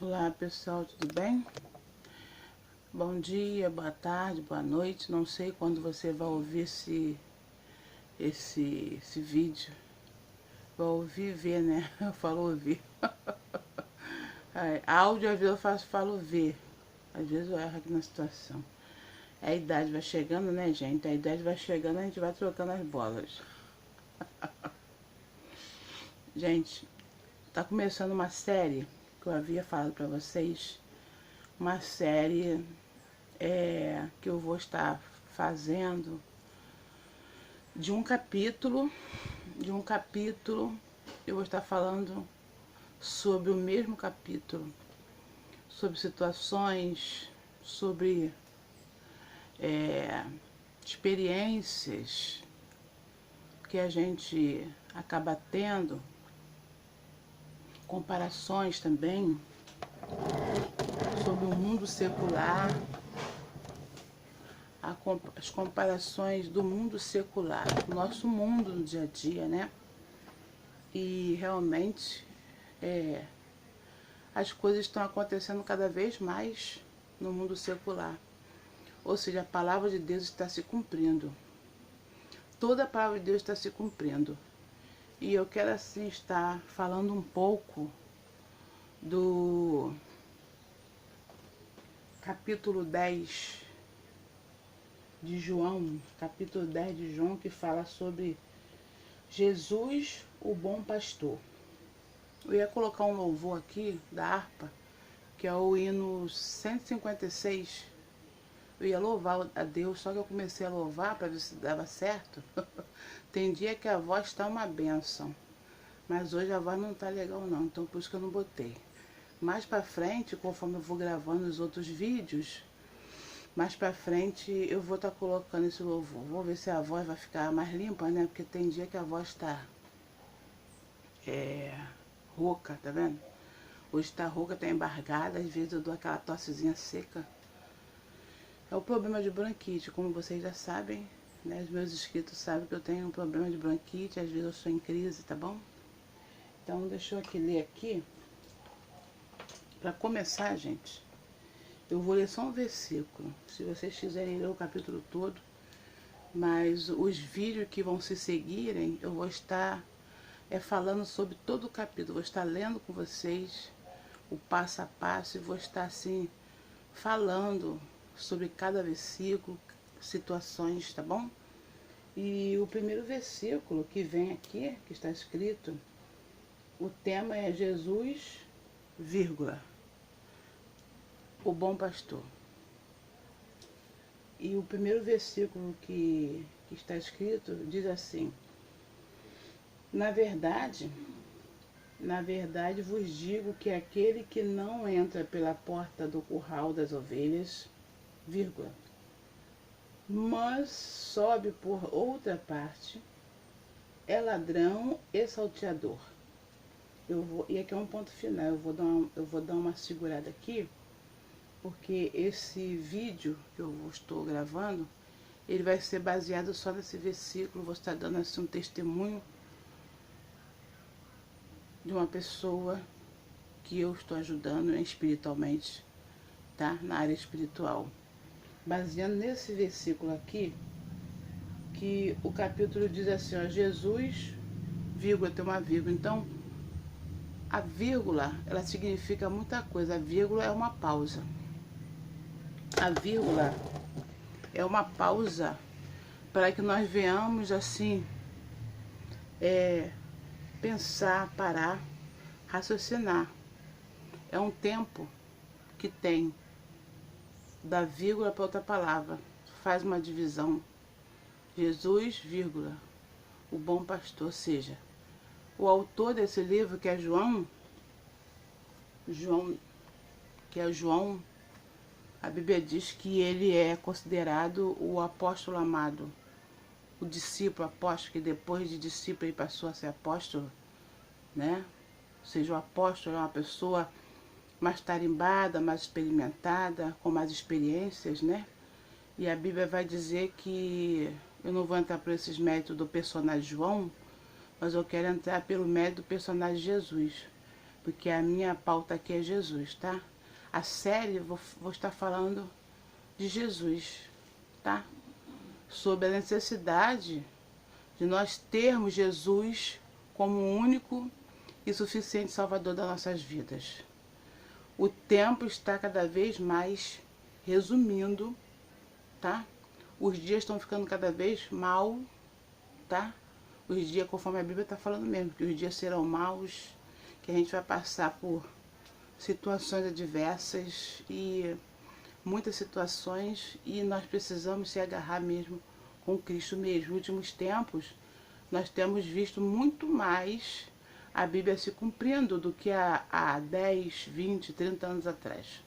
Olá pessoal, tudo bem? Bom dia, boa tarde, boa noite. Não sei quando você vai ouvir esse vídeo. Vai ouvir e ver, né? Eu falo ouvir. Áudio às vezes falo ver. Às vezes eu erro aqui na situação. A idade vai chegando, né, gente? A idade vai chegando, a gente vai trocando as bolas. Gente, tá começando uma série que eu havia falado pra vocês. Uma série que eu vou estar fazendo de um capítulo, eu vou estar falando sobre o mesmo capítulo, sobre situações, sobre experiências que a gente acaba tendo, comparações também sobre o mundo secular, as comparações do mundo secular, do nosso mundo no dia a dia, né? E realmente as coisas estão acontecendo cada vez mais no mundo secular. Ou seja, a palavra de Deus está se cumprindo. Toda a palavra de Deus está se cumprindo. E eu quero assim estar falando um pouco do capítulo 10 de João, capítulo 10 de João, que fala sobre Jesus, o bom pastor. Eu ia colocar um louvor aqui da harpa, que é o hino 156. Eu ia louvar a Deus, só que eu comecei a louvar para ver se dava certo. Tem dia que a voz está uma benção, mas hoje a voz não tá legal não, então por isso que eu não botei. Mais pra frente, conforme eu vou gravando os outros vídeos, mais pra frente eu vou estar colocando esse louvor. Vou ver se a voz vai ficar mais limpa, né? Porque tem dia que a voz tá rouca, tá vendo? Hoje tá rouca, tá embargada, às vezes eu dou aquela tossezinha seca. É o problema de bronquite, como vocês já sabem, né? Os meus inscritos sabem que eu tenho um problema de bronquite, às vezes eu sou em crise, tá bom? Então deixa eu aqui ler aqui. Para começar, gente, eu vou ler só um versículo. Se vocês quiserem ler o capítulo todo, mas os vídeos que vão se seguirem, eu vou estar falando sobre todo o capítulo. Vou estar lendo com vocês o passo a passo e vou estar assim falando sobre cada versículo, situações, tá bom? E o primeiro versículo que vem aqui, que está escrito, o tema é Jesus, vírgula, o bom pastor. E o primeiro versículo que está escrito diz assim: na verdade vos digo que aquele que não entra pela porta do curral das ovelhas, vírgula, mas sobe por outra parte, é ladrão e salteador. E aqui é um ponto final, eu vou dar uma segurada aqui, porque esse vídeo que eu estou gravando, ele vai ser baseado só nesse versículo. Vou estar dando assim um testemunho de uma pessoa que eu estou ajudando espiritualmente, tá? Na área espiritual. Baseando nesse versículo aqui, que o capítulo diz assim, ó, Jesus, vírgula, tem uma vírgula. Então, a vírgula, ela significa muita coisa. A vírgula é uma pausa. A vírgula é uma pausa para que nós venhamos assim, pensar, parar, raciocinar. É um tempo que tem da vírgula para outra palavra. Faz uma divisão. Jesus, vírgula, o bom pastor. Ou seja, o autor desse livro, que é João, a Bíblia diz que ele é considerado o apóstolo amado, o discípulo apóstolo, que depois de discípulo ele passou a ser apóstolo, né? Ou seja, o apóstolo é uma pessoa mais tarimbada, mais experimentada, com mais experiências, né? E a Bíblia vai dizer que, eu não vou entrar por esses méritos do personagem João, mas eu quero entrar pelo mérito do personagem Jesus. porque a minha pauta aqui é Jesus, tá? A série vou estar falando de Jesus, tá? Sobre a necessidade de nós termos Jesus como o único e suficiente Salvador das nossas vidas. O tempo está cada vez mais resumindo, tá? Os dias estão ficando cada vez mal, tá? Os dias, conforme a Bíblia está falando mesmo, que os dias serão maus, que a gente vai passar por situações adversas e muitas situações, e nós precisamos se agarrar mesmo com Cristo mesmo. Nos últimos tempos, nós temos visto muito mais a Bíblia se cumprindo do que há 10, 20, 30 anos atrás.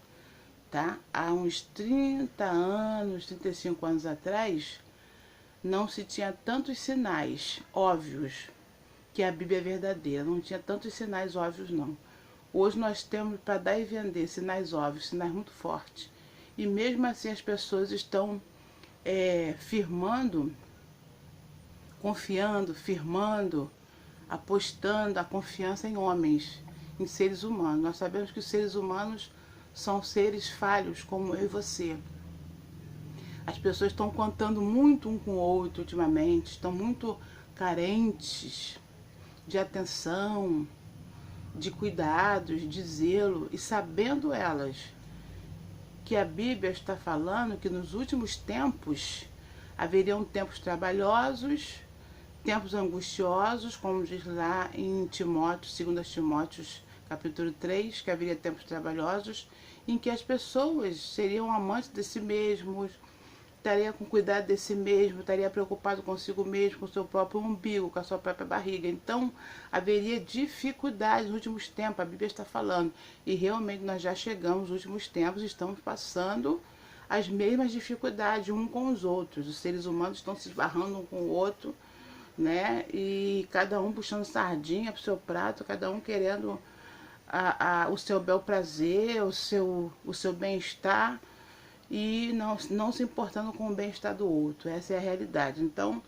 Tá? Há uns 30 anos, 35 anos atrás, não se tinha tantos sinais óbvios que a Bíblia é verdadeira. Não tinha tantos sinais óbvios, não. Hoje nós temos para dar e vender sinais óbvios, sinais muito fortes. E mesmo assim as pessoas estão firmando, confiando, firmando, apostando a confiança em homens, em seres humanos. Nós sabemos que os seres humanos são seres falhos, como eu e você. As pessoas estão contando muito um com o outro ultimamente, estão muito carentes de atenção, de cuidados, de zelo, e sabendo elas que a Bíblia está falando que nos últimos tempos haveriam tempos trabalhosos, tempos angustiosos, como diz lá em Timóteo, 2 Timóteo, capítulo 3, que haveria tempos trabalhosos, em que as pessoas seriam amantes de si mesmos, estaria com cuidado de si mesmo, estaria preocupado consigo mesmo, com o seu próprio umbigo, com a sua própria barriga. Então, haveria dificuldades nos últimos tempos, a Bíblia está falando. E realmente nós já chegamos nos últimos tempos, estamos passando as mesmas dificuldades um com os outros. Os seres humanos estão se esbarrando um com o outro, né? E cada um puxando sardinha para o seu prato, cada um querendo o seu bel prazer, o seu bem-estar, e não se importando com o bem-estar do outro. Essa é a realidade. Então,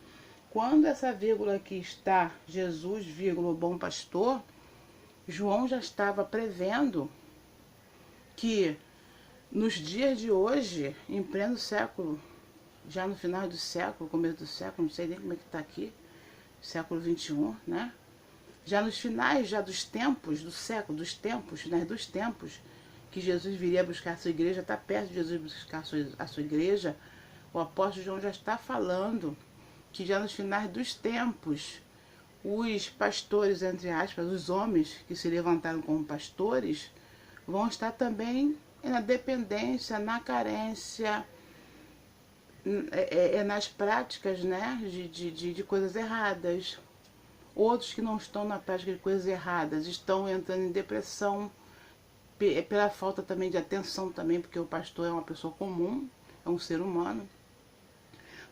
quando essa vírgula aqui está Jesus, vírgula, o bom pastor, João já estava prevendo que nos dias de hoje, em pleno século, já no final do século, começo do século, não sei nem como é que está aqui, século 21, né? Já nos finais já dos tempos, do século, dos tempos, finais dos tempos, que Jesus viria buscar a sua igreja, está perto de Jesus buscar a sua igreja, o apóstolo João já está falando que já nos finais dos tempos, os pastores, entre aspas, os homens que se levantaram como pastores, vão estar também na dependência, na carência, nas práticas, né, de coisas erradas. Outros que não estão na prática de coisas erradas estão entrando em depressão, pela falta também de atenção também, porque o pastor é uma pessoa comum, é um ser humano.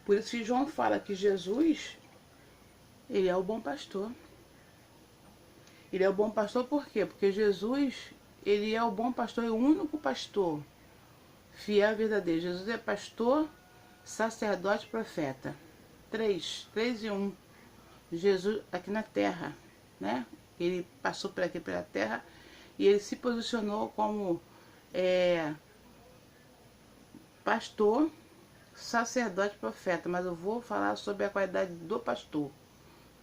Por isso que João fala que Jesus, ele é o bom pastor. Ele é o bom pastor por quê? Porque Jesus, ele é o bom pastor, é o único pastor fiel e verdadeiro. Jesus é pastor, sacerdote, profeta. Três em um. Jesus aqui na terra, né? Ele passou por aqui pela terra e ele se posicionou como pastor, sacerdote, profeta. Mas eu vou falar sobre a qualidade do pastor,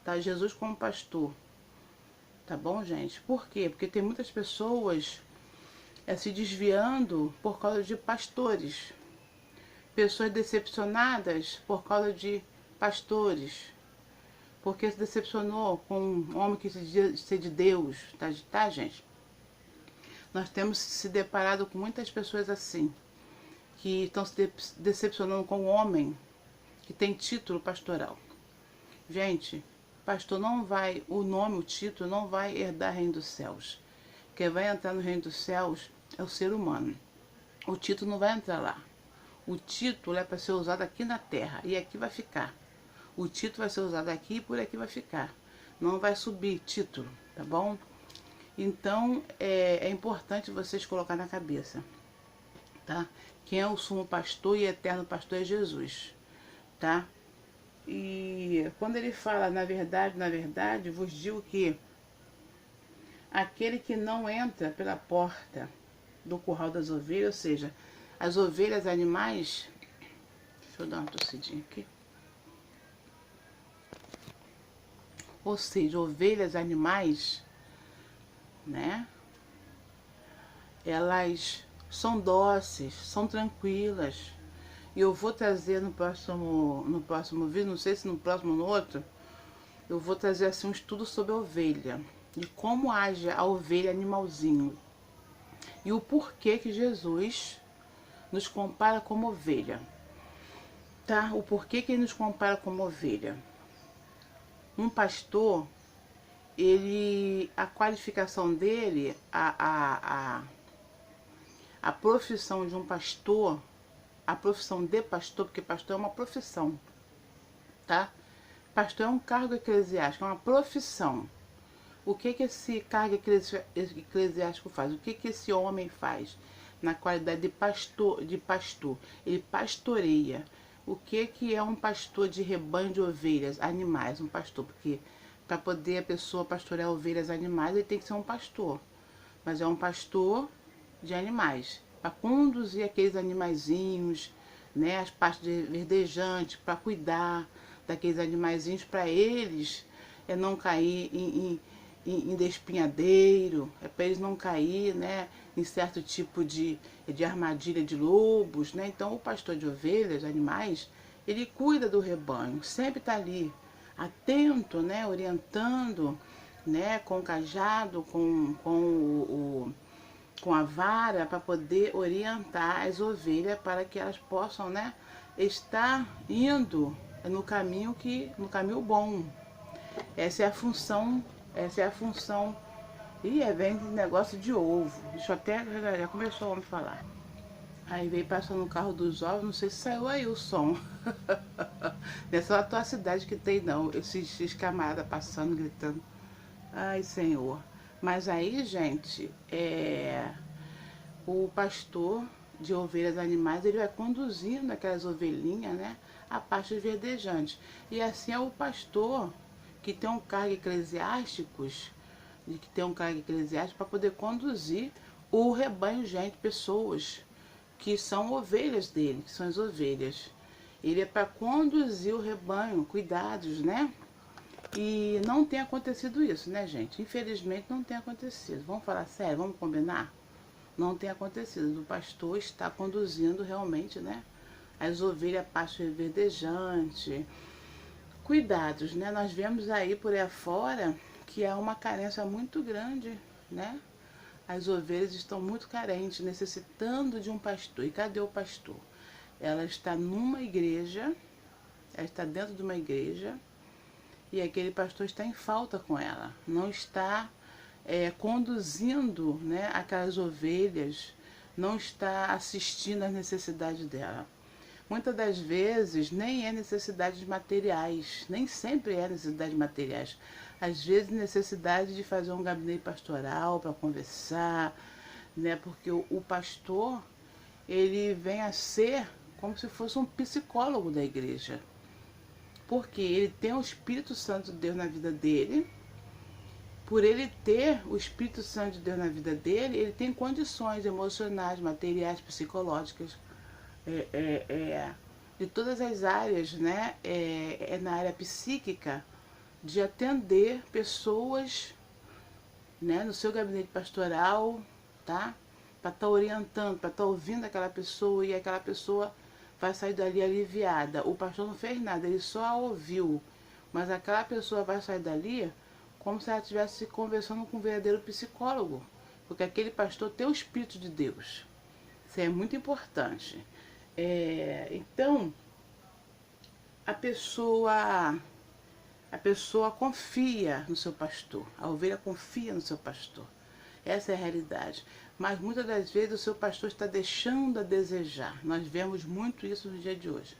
tá? Jesus como pastor, tá bom, gente? Por quê? Porque tem muitas pessoas se desviando por causa de pastores, pessoas decepcionadas por causa de pastores, porque se decepcionou com um homem que se dizia ser de Deus, tá, gente? Nós temos se deparado com muitas pessoas assim, que estão se decepcionando com um homem que tem título pastoral. Gente, pastor não vai, o nome, o título não vai herdar o reino dos céus. Quem vai entrar no reino dos céus é o ser humano. O título não vai entrar lá. O título é para ser usado aqui na terra e aqui vai ficar. O título vai ser usado aqui e por aqui vai ficar. Não vai subir título, tá bom? Então, é importante vocês colocar na cabeça, tá? Quem é o sumo pastor e eterno pastor é Jesus, tá? E quando ele fala, na verdade, vos digo que aquele que não entra pela porta do curral das ovelhas, ou seja, as ovelhas animais, deixa eu dar uma tossidinha aqui, ou seja, ovelhas animais, né, elas são dóceis, são tranquilas, e eu vou trazer no próximo vídeo, não sei se no próximo ou no outro, eu vou trazer assim um estudo sobre a ovelha, de como age a ovelha animalzinho, e o porquê que Jesus nos compara como ovelha, tá? O porquê que ele nos compara como ovelha. Um pastor, a qualificação dele, a profissão de um pastor, a profissão de pastor, porque pastor é uma profissão, tá? Pastor é um cargo eclesiástico, é uma profissão. O que esse cargo eclesiástico faz? O que esse homem faz na qualidade de pastor? Ele pastoreia. O que é um pastor de rebanho de ovelhas, animais? Um pastor, porque para poder a pessoa pastorear ovelhas, animais, ele tem que ser um pastor. Mas é um pastor de animais, para conduzir aqueles animaizinhos, né, as partes verdejantes, para cuidar daqueles animaizinhos, para eles não cair em despinhadeiro, é para eles não cair, né, em certo tipo de armadilha de lobos, né? Então o pastor de ovelhas, animais, ele cuida do rebanho, sempre está ali, atento, né, orientando, né, com o cajado, com a vara, para poder orientar as ovelhas para que elas possam, né, estar indo no caminho bom. Essa é a função, essa é a função. E é bem negócio de ovo. Deixa eu até, já começou a me falar. Aí veio passando o carro dos ovos, não sei se saiu aí o som. Não é só a tua cidade que tem não, esses camaradas passando, gritando. Ai, Senhor. Mas aí, gente, o pastor de ovelhas animais, ele vai conduzindo aquelas ovelhinhas, né, a pastos verdejantes. E assim é o pastor que tem um cargo eclesiástico, para poder conduzir o rebanho, gente, pessoas que são ovelhas dele, que são as ovelhas. Ele é para conduzir o rebanho, cuidados, né? E não tem acontecido isso, né, gente? Infelizmente não tem acontecido. Vamos falar sério, vamos combinar? Não tem acontecido. O pastor está conduzindo realmente, né, as ovelhas a pasto verdejante. Cuidados, né? Nós vemos aí por aí fora que há uma carência muito grande, né? As ovelhas estão muito carentes, necessitando de um pastor. E cadê o pastor? Ela está numa igreja, ela está dentro de uma igreja, e aquele pastor está em falta com ela. Não está conduzindo, né, aquelas ovelhas, não está assistindo às necessidades dela. Muitas das vezes nem é necessidades materiais, nem sempre é necessidade de materiais. Às vezes necessidade de fazer um gabinete pastoral para conversar, né? Porque o pastor, ele vem a ser como se fosse um psicólogo da igreja. Porque ele tem o Espírito Santo de Deus na vida dele. Por ele ter o Espírito Santo de Deus na vida dele, ele tem condições emocionais, materiais, psicológicas, de todas as áreas, né? Na área psíquica, de atender pessoas, né, no seu gabinete pastoral, tá? Para estar orientando, para estar ouvindo aquela pessoa, e aquela pessoa vai sair dali aliviada. O pastor não fez nada, ele só a ouviu, mas aquela pessoa vai sair dali como se ela estivesse conversando com um verdadeiro psicólogo, porque aquele pastor tem o Espírito de Deus. Isso é muito importante. Então, a pessoa confia no seu pastor, a ovelha confia no seu pastor. Essa é a realidade. Mas muitas das vezes o seu pastor está deixando a desejar. Nós vemos muito isso no dia de hoje.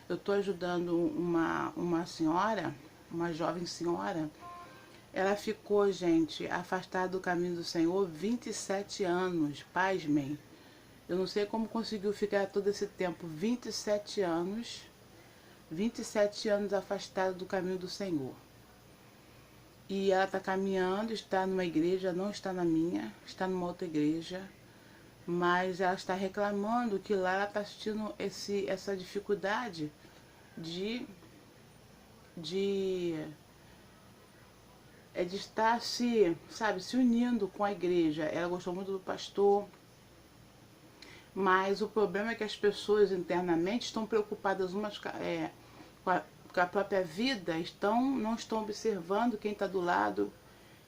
Eu estou ajudando uma senhora, uma jovem senhora. Ela ficou, gente, afastada do caminho do Senhor 27 anos, pasmem. Eu não sei como conseguiu ficar todo esse tempo, 27 anos afastada do caminho do Senhor. E ela está caminhando, está numa igreja, não está na minha, está numa outra igreja. Mas ela está reclamando que lá ela está assistindo essa dificuldade de, de, de estar se unindo com a igreja. Ela gostou muito do pastor, mas o problema é que as pessoas internamente estão preocupadas umas com a própria vida, não estão observando quem está do lado,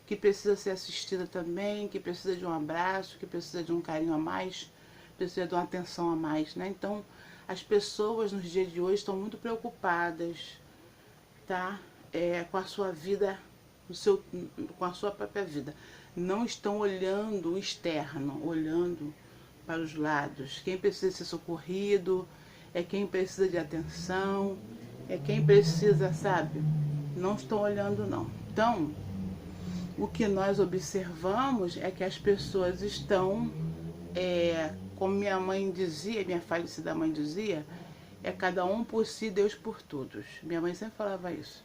que precisa ser assistida também, que precisa de um abraço, que precisa de um carinho a mais, precisa de uma atenção a mais, né? Então, as pessoas nos dias de hoje estão muito preocupadas, tá? Com a sua vida, com a sua própria vida. Não estão olhando o externo, olhando para os lados. Quem precisa ser socorrido, é quem precisa de atenção, é quem precisa, sabe? Não estão olhando, não. Então, o que nós observamos é que as pessoas estão, como minha mãe dizia, minha falecida mãe dizia, é cada um por si, Deus por todos. Minha mãe sempre falava isso,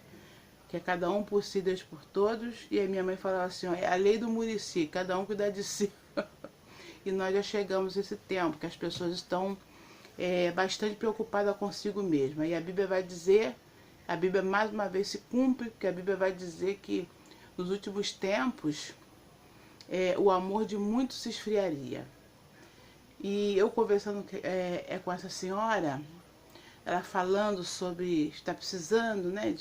que é cada um por si, Deus por todos. E a minha mãe falava assim, ó, é a lei do Murici, cada um cuidar de si. E nós já chegamos a esse tempo, que as pessoas estão bastante preocupadas consigo mesma. E a Bíblia vai dizer, a Bíblia mais uma vez se cumpre, porque a Bíblia vai dizer que nos últimos tempos o amor de muitos se esfriaria. E eu conversando com essa senhora, ela falando sobre estar precisando, né,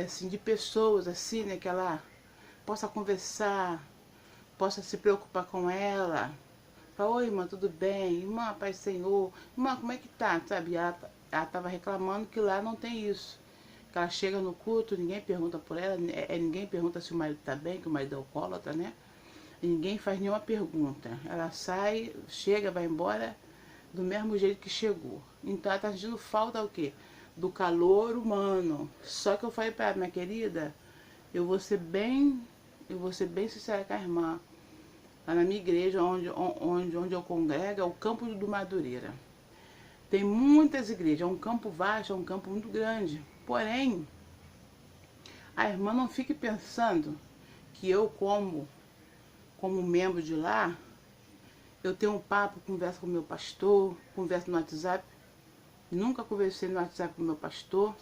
assim, de pessoas assim, né, que ela possa conversar, possa se preocupar com ela. Fala, oi irmã, tudo bem? Irmã, Pai Senhor, irmã, como é que tá? Sabe? Ela estava reclamando que lá não tem isso. Que ela chega no culto, ninguém pergunta por ela, ninguém pergunta se o marido está bem, que o marido é alcoólatra, né? Ninguém faz nenhuma pergunta. Ela sai, chega, vai embora do mesmo jeito que chegou. Então ela está sentindo falta o quê? Do calor humano. Só que eu falei para ela, minha querida, eu vou ser bem sincera com a irmã. Lá na minha igreja, onde eu congrego, é o campo do Madureira. Tem muitas igrejas, é um campo vasto, é um campo muito grande. Porém, a irmã não fique pensando que eu, como membro de lá, eu tenho um papo, converso com o meu pastor, converso no WhatsApp. Nunca conversei no WhatsApp com o meu pastor,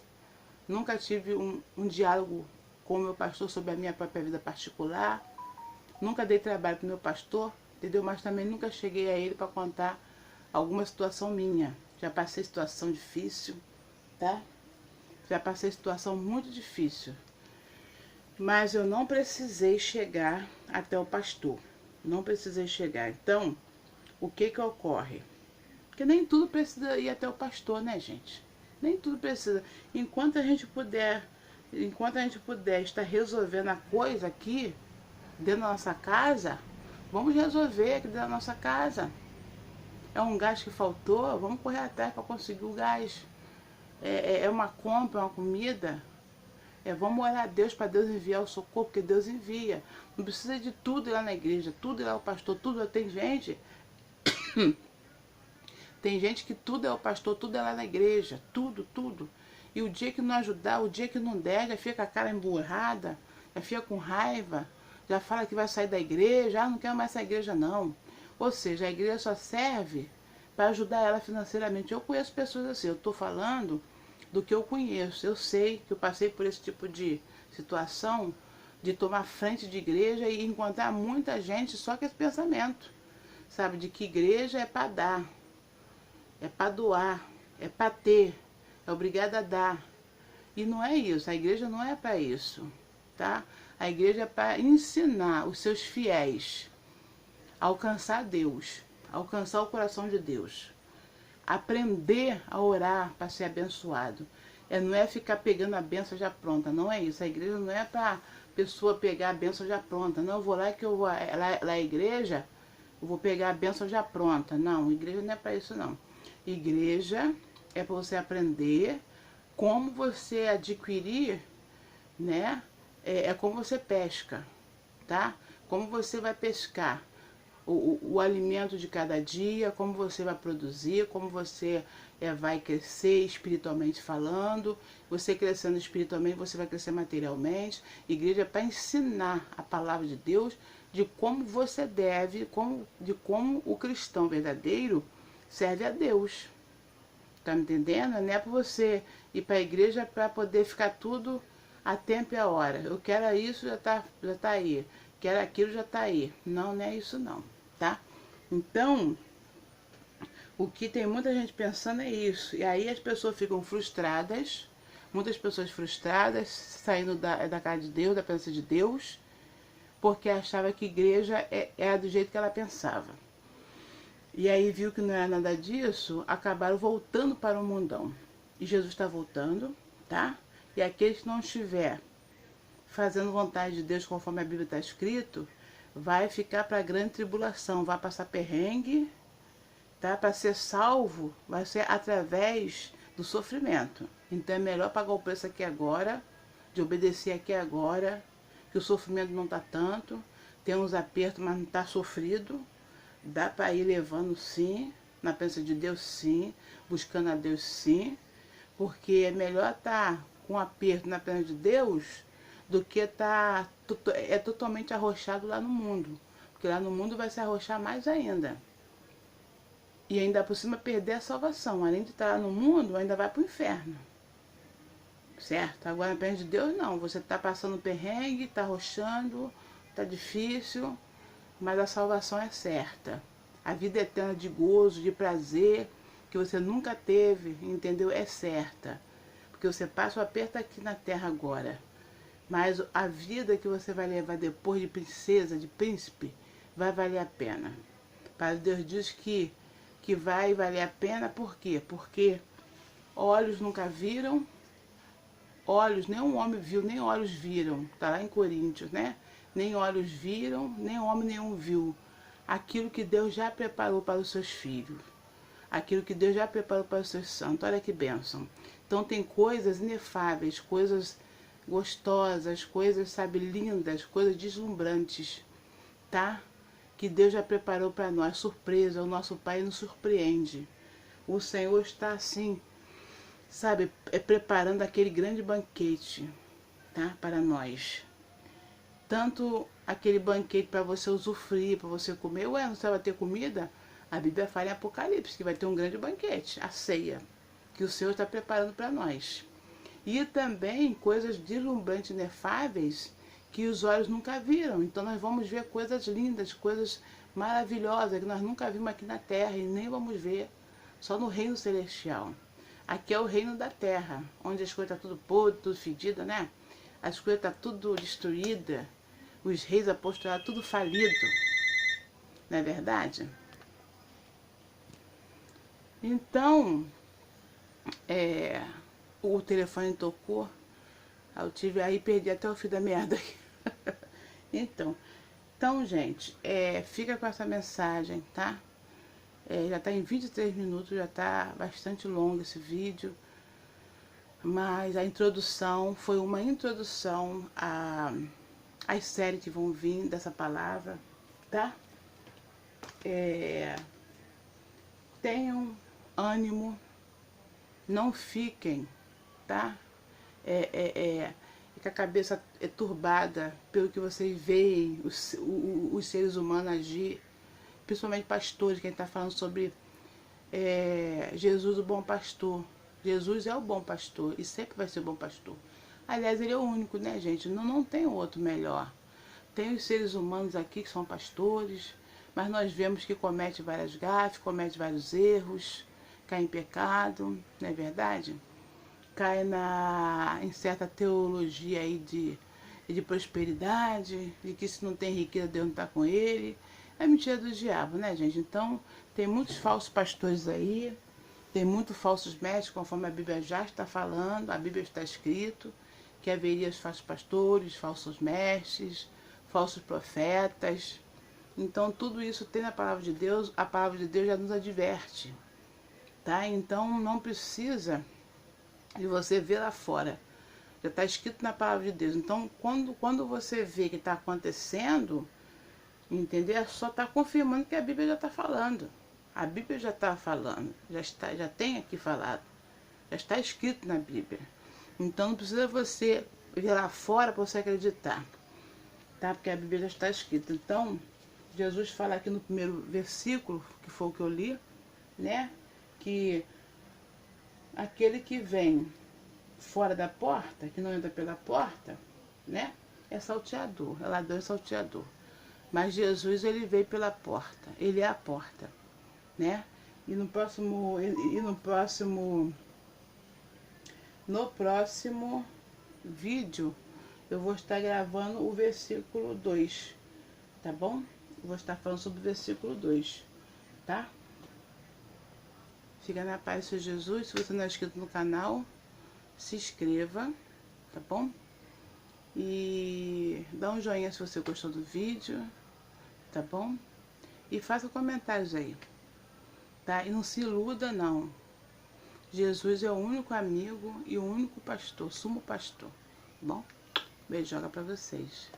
nunca tive um diálogo com o meu pastor sobre a minha própria vida particular, nunca dei trabalho para o meu pastor, entendeu? Mas também nunca cheguei a ele para contar alguma situação minha. Já passei situação difícil, tá? Já passei situação muito difícil. Mas eu não precisei chegar até o pastor. Não precisei chegar. Então, o que ocorre? Porque nem tudo precisa ir até o pastor, né, gente? Nem tudo precisa. Enquanto a gente puder estar resolvendo a coisa aqui, dentro da nossa casa, vamos resolver aqui dentro da nossa casa. É um gás que faltou, vamos correr atrás para conseguir o gás. É uma compra, é uma comida. Vamos orar a Deus para Deus enviar o socorro, porque Deus envia. Não precisa de tudo ir lá na igreja, tudo ir lá o pastor, tudo. Tem gente que tudo é o pastor, tudo é lá na igreja, tudo, tudo. E o dia que não ajudar, o dia que não der, já fica com a cara emburrada, já fica com raiva, já fala que vai sair da igreja, não quero mais essa igreja não. Ou seja, a igreja só serve para ajudar ela financeiramente. Eu conheço pessoas assim, eu estou falando do que eu conheço. Eu sei que eu passei por esse tipo de situação, de tomar frente de igreja e encontrar muita gente só com esse pensamento, sabe, de que igreja é para dar, é para doar, é para ter, é obrigada a dar. E não é isso, a igreja não é para isso, tá? A igreja é para ensinar os seus fiéis a alcançar Deus, a alcançar o coração de Deus. Aprender a orar para ser abençoado. Não é ficar pegando a benção já pronta, não é isso. A igreja não é para pessoa pegar a benção já pronta. Não, eu vou lá que eu vou lá a igreja, eu vou pegar a benção já pronta. Não, igreja não é para isso não. Igreja é para você aprender como você adquirir, né? É como você pesca, tá? Como você vai pescar. o alimento de cada dia, como você vai produzir, como você vai crescer espiritualmente falando. Você crescendo espiritualmente, você vai crescer materialmente. Igreja é para ensinar a palavra de Deus, de como você deve, de como o cristão verdadeiro serve a Deus. Tá me entendendo? Não é para você ir para a igreja para poder ficar tudo a tempo e a hora. Eu quero isso, já tá aí. Quero aquilo, já tá aí. Não, não é isso não, tá? Então, o que tem muita gente pensando é isso. E aí as pessoas ficam frustradas, muitas pessoas frustradas, saindo da casa de Deus, da presença de Deus, porque achava que igreja era do jeito que ela pensava. E aí viu que não era nada disso, acabaram voltando para o mundão. E Jesus está voltando, tá? E aqueles que não estiver fazendo vontade de Deus conforme a Bíblia está escrito, vai ficar para a grande tribulação, vai passar perrengue, tá? Para ser salvo, vai ser através do sofrimento. Então é melhor pagar o preço aqui agora, de obedecer aqui agora, que o sofrimento não está tanto, tem uns apertos, mas não está sofrido. Dá para ir levando sim, na presença de Deus sim, buscando a Deus sim, porque é melhor estar com aperto na presença de Deus do que estar totalmente arrochado lá no mundo. Porque lá no mundo vai se arrochar mais ainda. E ainda por cima perder a salvação. Além de estar lá no mundo, ainda vai para o inferno. Certo? Agora na presença de Deus não. Você está passando perrengue, está arrochando, está difícil, mas a salvação é certa. A vida eterna de gozo, de prazer, que você nunca teve, entendeu? É certa. Porque você passa o aperto aqui na terra agora. Mas a vida que você vai levar depois de princesa, de príncipe, vai valer a pena. Para Deus diz que vai valer a pena, por quê? Porque olhos nunca viram, olhos nenhum homem viu, nem olhos viram. Está lá em Coríntios, né? Nem olhos viram, nem homem nenhum viu. Aquilo que Deus já preparou para os seus filhos. Aquilo que Deus já preparou para os seus santos. Olha que bênção. Então tem coisas inefáveis, coisas gostosas, coisas, sabe, lindas, coisas deslumbrantes, tá? Que Deus já preparou para nós. Surpresa, o nosso Pai nos surpreende. O Senhor está assim, sabe, preparando aquele grande banquete, tá? Para nós. Tanto aquele banquete para você usufruir, para você comer. Ué, não você vai ter comida? A Bíblia fala em Apocalipse que vai ter um grande banquete, a ceia, que o Senhor está preparando para nós. E também coisas deslumbrantes, inefáveis, que os olhos nunca viram. Então nós vamos ver coisas lindas, coisas maravilhosas, que nós nunca vimos aqui na terra e nem vamos ver, só no reino celestial. Aqui é o reino da terra, onde as coisas estão tudo podre, tudo fedida, né? As coisas estão tudo destruídas. Os reis apostolados, tudo falido. Não é verdade? Então, o telefone tocou. Eu tive aí, perdi até o fio da meada. Então, gente, fica com essa mensagem, tá? Já tá em 23 minutos, já tá bastante longo esse vídeo. Mas a introdução foi uma introdução as séries que vão vir dessa palavra, tá? Tenham ânimo, não fiquem, tá? Com a cabeça turbada pelo que vocês veem, os seres humanos agir, principalmente pastores, que a gente está falando sobre Jesus, o bom pastor. Jesus é o bom pastor e sempre vai ser o bom pastor. Aliás, ele é o único, né, gente? Não tem outro melhor. Tem os seres humanos aqui que são pastores, mas nós vemos que comete várias gafes, comete vários erros, cai em pecado, não é verdade? Cai em certa teologia aí de prosperidade, de que se não tem riqueza, Deus não está com ele. É mentira do diabo, né, gente? Então, tem muitos falsos pastores aí, tem muitos falsos mestres, conforme a Bíblia já está falando, a Bíblia está escrito, que haveria os falsos pastores, falsos mestres, falsos profetas. Então tudo isso tem na palavra de Deus, a palavra de Deus já nos adverte, tá? Então não precisa de você ver lá fora, já está escrito na palavra de Deus. Então quando você vê que está acontecendo, Entendeu? Só está confirmando que a Bíblia já está falando. A Bíblia já está falando, já tem aqui falado, já está escrito na Bíblia. Então não precisa você vir lá fora para você acreditar, tá? Porque a Bíblia já está escrita. Então, Jesus fala aqui no primeiro versículo, que foi o que eu li, né? Que aquele que vem fora da porta, que não entra pela porta, né? É salteador, é ladrão e salteador. Mas Jesus, ele veio pela porta, ele é a porta, né? E no próximo vídeo, eu vou estar gravando o versículo 2, tá bom? Eu vou estar falando sobre o versículo 2, tá? Fica na paz do Senhor Jesus. Se você não é inscrito no canal, se inscreva, tá bom? E dá um joinha se você gostou do vídeo, tá bom? E faça comentários aí, tá? E não se iluda, não. Jesus é o único amigo e o único pastor, sumo pastor, tá bom? Beijoca pra vocês.